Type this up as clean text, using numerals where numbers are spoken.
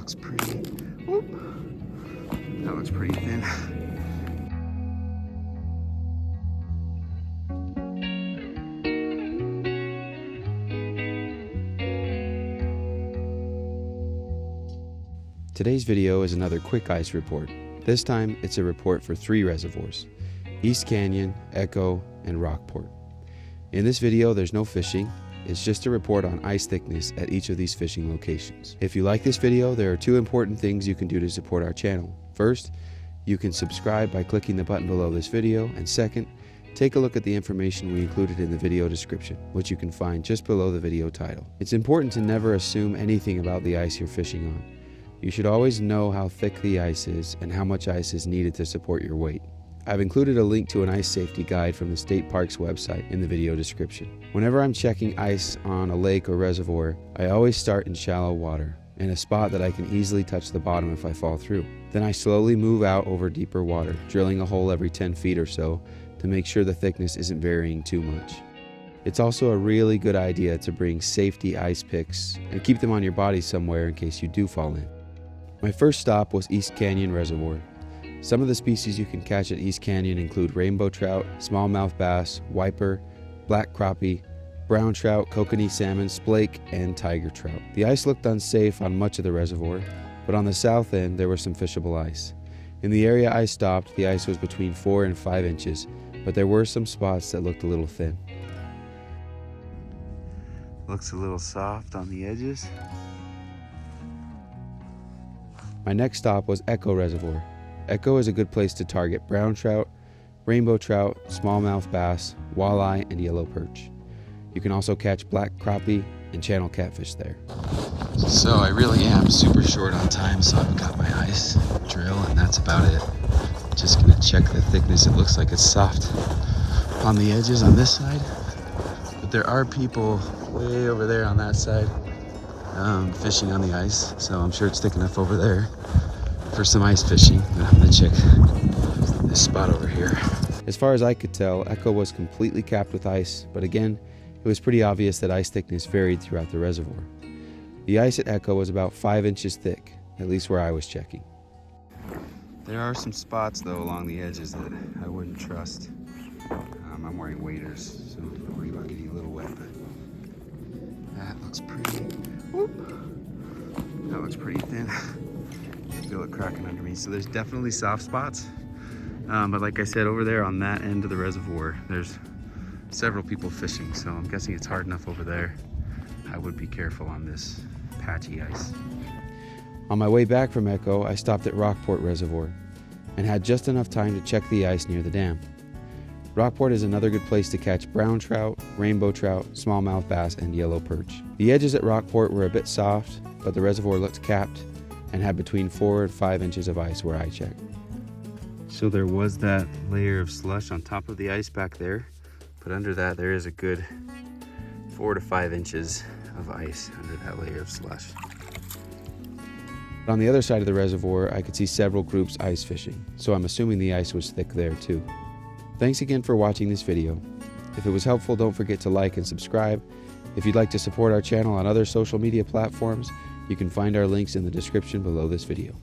looks pretty. Whoop. That looks pretty thin. Today's video is another quick ice report. This time it's a report for 3 reservoirs: East Canyon, Echo, and Rockport. In this video there's no fishing, it's just a report on ice thickness at each of these fishing locations. If you like this video, there are 2 important things you can do to support our channel. First, you can subscribe by clicking the button below this video, and second, take a look at the information we included in the video description, which you can find just below the video title. It's important to never assume anything about the ice you're fishing on. You should always know how thick the ice is and how much ice is needed to support your weight. I've included a link to an ice safety guide from the state park's website in the video description. Whenever I'm checking ice on a lake or reservoir, I always start in shallow water, in a spot that I can easily touch the bottom if I fall through. Then I slowly move out over deeper water, drilling a hole every 10 feet or so to make sure the thickness isn't varying too much. It's also a really good idea to bring safety ice picks and keep them on your body somewhere in case you do fall in. My first stop was East Canyon Reservoir. Some of the species you can catch at East Canyon include rainbow trout, smallmouth bass, wiper, black crappie, brown trout, kokanee salmon, splake, and tiger trout. The ice looked unsafe on much of the reservoir, but on the south end there was some fishable ice. In the area I stopped, the ice was between 4 and 5 inches, but there were some spots that looked a little thin. Looks a little soft on the edges. My next stop was Echo Reservoir. Echo is a good place to target brown trout, rainbow trout, smallmouth bass, walleye, and yellow perch. You can also catch black crappie and channel catfish there. So I really am super short on time, so I've got my ice drill and that's about it. Just gonna check the thickness. It looks like it's soft on the edges on this side, but there are people way over there on that side fishing on the ice, so I'm sure it's thick enough over there for some ice fishing. I'm gonna check this spot over here. As far as I could tell, Echo was completely capped with ice, but again, it was pretty obvious that ice thickness varied throughout the reservoir. The ice at Echo was about 5 inches thick, at least where I was checking. There are some spots though along the edges that I wouldn't trust. I'm wearing waders, so don't worry about getting a little wet, but that looks pretty. Whoop. That looks pretty thin. Feel it cracking under me. So there's definitely soft spots, but like I said, over there on that end of the reservoir, there's several people fishing, so I'm guessing it's hard enough over there. I would be careful on this patchy ice. On my way back from Echo, I stopped at Rockport Reservoir and had just enough time to check the ice near the dam. Rockport is another good place to catch brown trout, rainbow trout, smallmouth bass, and yellow perch. The edges at Rockport were a bit soft, but the reservoir looked capped and had between 4 and 5 inches of ice where I checked. So there was that layer of slush on top of the ice back there, but under that there is a good 4 to 5 inches of ice under that layer of slush. On the other side of the reservoir, I could see several groups ice fishing, so I'm assuming the ice was thick there too. Thanks again for watching this video. If it was helpful, don't forget to like and subscribe. If you'd like to support our channel on other social media platforms, you can find our links in the description below this video.